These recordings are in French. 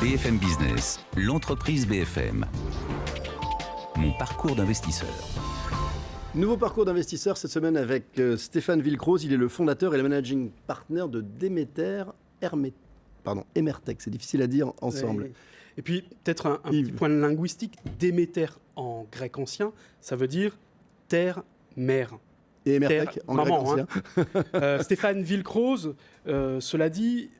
BFM Business, l'entreprise BFM. Mon parcours d'investisseur. Nouveau parcours d'investisseur cette semaine avec Stéphane Villekrose. Il est le fondateur et le managing partner de Demeter Emertech. C'est difficile à dire ensemble. Ouais. Et puis, peut-être un petit point linguistique. Déméter en grec ancien, ça veut dire terre, mer. Et Emertech en grec ancien. Stéphane Villekrose, cela dit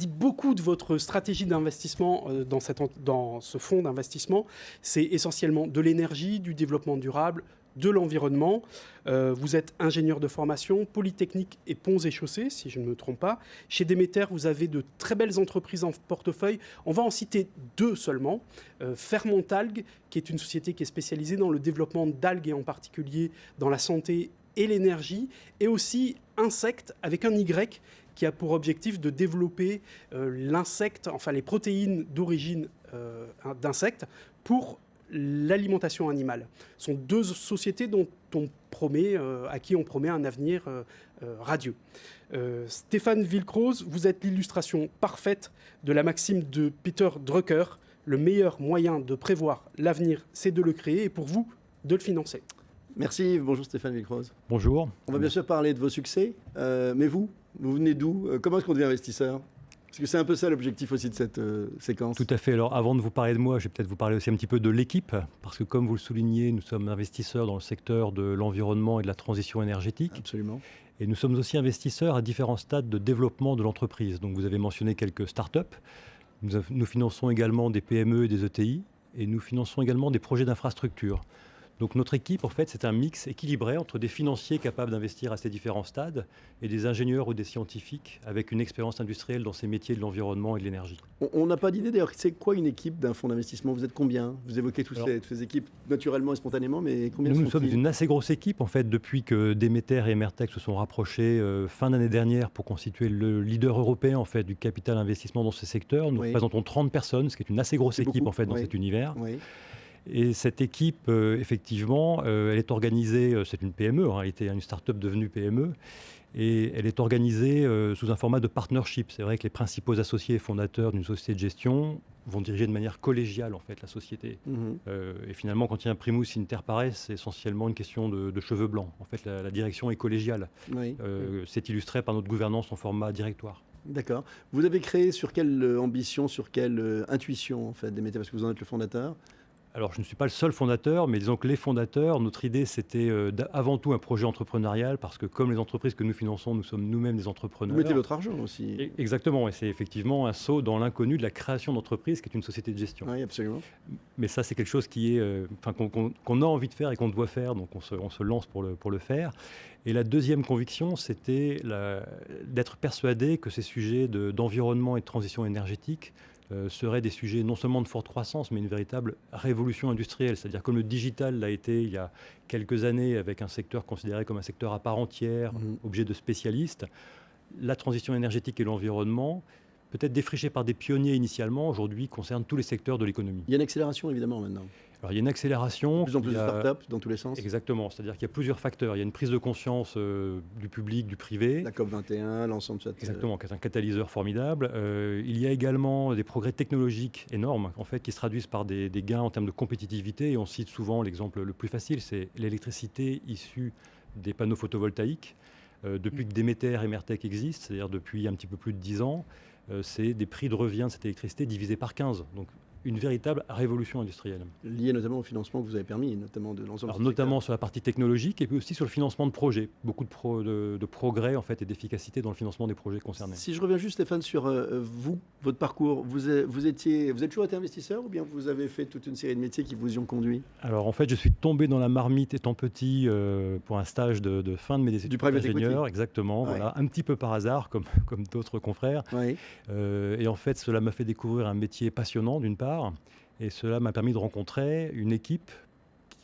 beaucoup de votre stratégie d'investissement dans ce fonds d'investissement. C'est essentiellement de l'énergie, du développement durable, de l'environnement. Vous êtes ingénieur de formation, Polytechnique et Ponts et Chaussées, si je ne me trompe pas. Chez Demeter, vous avez de très belles entreprises en portefeuille. On va en citer deux seulement. Fermontalgues, qui est une société qui est spécialisée dans le développement d'algues et en particulier dans la santé et l'énergie. Et aussi Insect, avec un Y, qui a pour objectif de développer l'insecte, enfin les protéines d'origine d'insectes pour l'alimentation animale. Ce sont deux sociétés à qui on promet un avenir radieux. Stéphane Villekrose, vous êtes l'illustration parfaite de la maxime de Peter Drucker. Le meilleur moyen de prévoir l'avenir, c'est de le créer et pour vous, de le financer. Merci, bonjour Stéphane Villekrose. Bonjour. On va bien sûr parler de vos succès, mais vous venez d'où? Comment est-ce qu'on devient investisseur? Parce que c'est un peu ça l'objectif aussi de cette séquence. Tout à fait. Alors avant de vous parler de moi, je vais peut-être vous parler aussi un petit peu de l'équipe, parce que comme vous le soulignez, nous sommes investisseurs dans le secteur de l'environnement et de la transition énergétique. Absolument. Et nous sommes aussi investisseurs à différents stades de développement de l'entreprise. Donc vous avez mentionné quelques startups. Nous finançons également des PME et des ETI, et nous finançons également des projets d'infrastructure. Donc notre équipe, en fait, c'est un mix équilibré entre des financiers capables d'investir à ces différents stades et des ingénieurs ou des scientifiques avec une expérience industrielle dans ces métiers de l'environnement et de l'énergie. On n'a pas d'idée d'ailleurs, c'est quoi une équipe d'un fonds d'investissement? Vous êtes combien? Vous évoquez toutes ces équipes naturellement et spontanément, mais combien Nous sont-ils? sommes une assez grosse équipe, en fait, depuis que Demeter et Emertech se sont rapprochés fin d'année dernière pour constituer le leader européen en fait, du capital investissement dans ce secteur. Nous représentons 30 personnes, ce qui est une assez grosse équipe en fait, dans cet univers. Oui. Et cette équipe, effectivement, elle est organisée, c'est une PME, en réalité, une start-up devenue PME, et elle est organisée sous un format de partnership. C'est vrai que les principaux associés et fondateurs d'une société de gestion vont diriger de manière collégiale, en fait, la société. Et finalement, quand il y a un primus inter pares, c'est essentiellement une question de cheveux blancs. En fait, la direction est collégiale. C'est illustré par notre gouvernance en format directoire. D'accord. Vous avez créé sur quelle ambition, sur quelle intuition, en fait, Demeter, parce que vous en êtes le fondateur? Alors, je ne suis pas le seul fondateur, mais disons que les fondateurs, notre idée, c'était avant tout un projet entrepreneurial, parce que comme les entreprises que nous finançons, nous sommes nous-mêmes des entrepreneurs. Vous mettez votre argent aussi. Exactement, et c'est effectivement un saut dans l'inconnu de la création d'entreprise, qui est une société de gestion. Oui, absolument. Mais ça, c'est quelque chose qui est, qu'on a envie de faire et qu'on doit faire, donc on se lance pour le faire. Et la deuxième conviction, c'était d'être persuadé que ces sujets d'environnement et de transition énergétique seraient des sujets non seulement de forte croissance, mais une véritable révolution industrielle. C'est-à-dire comme le digital l'a été il y a quelques années avec un secteur considéré comme un secteur à part entière, objet de spécialistes, la transition énergétique et l'environnement, peut-être défrichés par des pionniers initialement, aujourd'hui concerne tous les secteurs de l'économie. Il y a une accélération évidemment maintenant. Alors, il y a une accélération. De plus en plus de startups dans tous les sens. Exactement, c'est-à-dire qu'il y a plusieurs facteurs. Il y a une prise de conscience du public, du privé. La COP21, l'ensemble de cette... Exactement, qui est un catalyseur formidable. Il y a également des progrès technologiques énormes, en fait, qui se traduisent par des gains en termes de compétitivité. Et on cite souvent l'exemple le plus facile, c'est l'électricité issue des panneaux photovoltaïques. Depuis que Demeter et Emertech existent, c'est-à-dire depuis un petit peu plus de 10 ans, c'est des prix de revient de cette électricité divisés par 15. Donc, une véritable révolution industrielle. Liée notamment au financement que vous avez permis, notamment de l'ensemble. Alors, notamment sur la partie technologique et puis aussi sur le financement de projets. Beaucoup de progrès en fait, et d'efficacité dans le financement des projets concernés. Si je reviens juste, Stéphane, sur votre parcours, vous avez toujours été investisseur ou bien vous avez fait toute une série de métiers qui vous y ont conduit? Alors en fait, je suis tombé dans la marmite étant petit pour un stage de fin de mes études d'ingénieur. Exactement, voilà, un petit peu par hasard, comme d'autres confrères. Et en fait, cela m'a fait découvrir un métier passionnant d'une part. Et cela m'a permis de rencontrer une équipe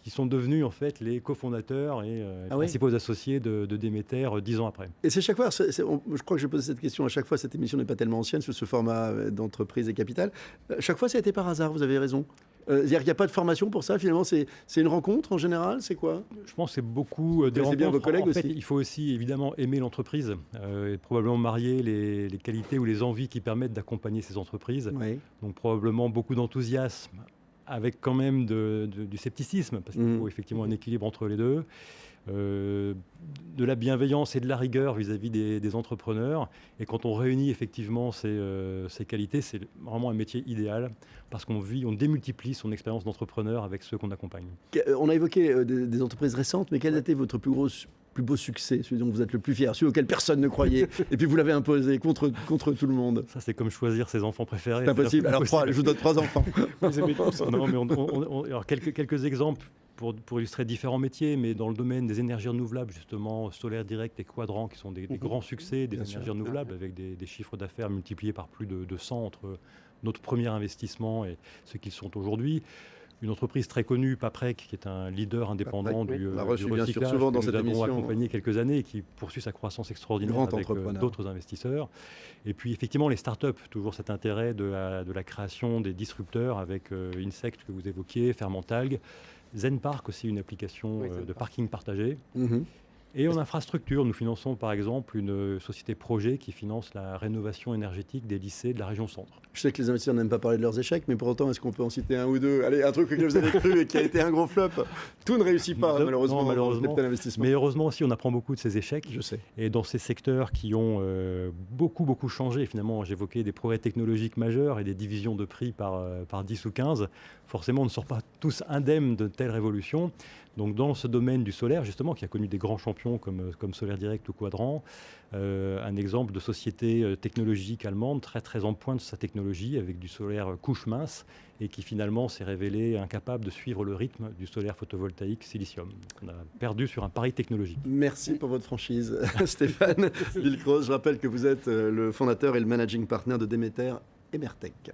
qui sont devenus en fait les cofondateurs et principaux associés de Demeter 10 ans après. Et c'est chaque fois, je crois que je pose cette question à chaque fois, cette émission n'est pas tellement ancienne sur ce format d'entreprise et capital. Chaque fois, ça a été par hasard, vous avez raison. Il n'y a pas de formation pour ça, finalement, c'est une rencontre en général, c'est quoi? Je pense que c'est beaucoup des rencontres. Bien vos collègues en fait, aussi. il faut aussi évidemment aimer l'entreprise et probablement marier les qualités ou les envies qui permettent d'accompagner ces entreprises. Oui. Donc probablement beaucoup d'enthousiasme avec quand même du scepticisme, parce qu'il faut effectivement un équilibre entre les deux. De la bienveillance et de la rigueur vis-à-vis des entrepreneurs. Et quand on réunit effectivement ces qualités, c'est vraiment un métier idéal parce on démultiplie son expérience d'entrepreneur avec ceux qu'on accompagne. On a évoqué des entreprises récentes, mais quel a été votre plus beau succès, celui dont vous êtes le plus fier, celui auquel personne ne croyait, et puis vous l'avez imposé contre tout le monde? Ça, c'est comme choisir ses enfants préférés. C'est impossible. Alors, je vous donne 3 enfants. Vous les aimez tous. Non, mais alors quelques exemples pour illustrer différents métiers, mais dans le domaine des énergies renouvelables, justement, Solaire Direct et Quadrant, qui sont des grands succès des énergies renouvelables, avec des chiffres d'affaires multipliés par plus de 100 entre notre premier investissement et ce qu'ils sont aujourd'hui. Une entreprise très connue, Paprec, qui est un leader indépendant du recyclage, souvent dans que cette nous avons émission. Accompagné quelques années et qui poursuit sa croissance extraordinaire avec d'autres investisseurs. Et puis effectivement les startups, toujours cet intérêt de la création des disrupteurs avec Insect que vous évoquiez, Fermentalg, Zenpark aussi, une application de parking partagé. Et en infrastructure, nous finançons par exemple une société projet qui finance la rénovation énergétique des lycées de la région centre. Je sais que les investisseurs n'aiment pas parler de leurs échecs, mais pour autant, est-ce qu'on peut en citer un ou deux? Allez, un truc que vous avez cru et qui a été un gros flop. Tout ne réussit pas, malheureusement. Mais heureusement aussi, on apprend beaucoup de ces échecs. Je sais. Et dans ces secteurs qui ont beaucoup changé, finalement, j'évoquais des progrès technologiques majeurs et des divisions de prix par 10 ou 15. Forcément, on ne sort pas tous indemnes de telles révolutions. Donc dans ce domaine du solaire, justement, qui a connu des grands champions comme Solaire Direct ou Quadrant, un exemple de société technologique allemande très en pointe de sa technologie avec du solaire couche mince et qui finalement s'est révélé incapable de suivre le rythme du solaire photovoltaïque silicium. On a perdu sur un pari technologique. Merci pour votre franchise, Stéphane Villekrose. Je rappelle que vous êtes le fondateur et le managing partner de Demeter Emertech.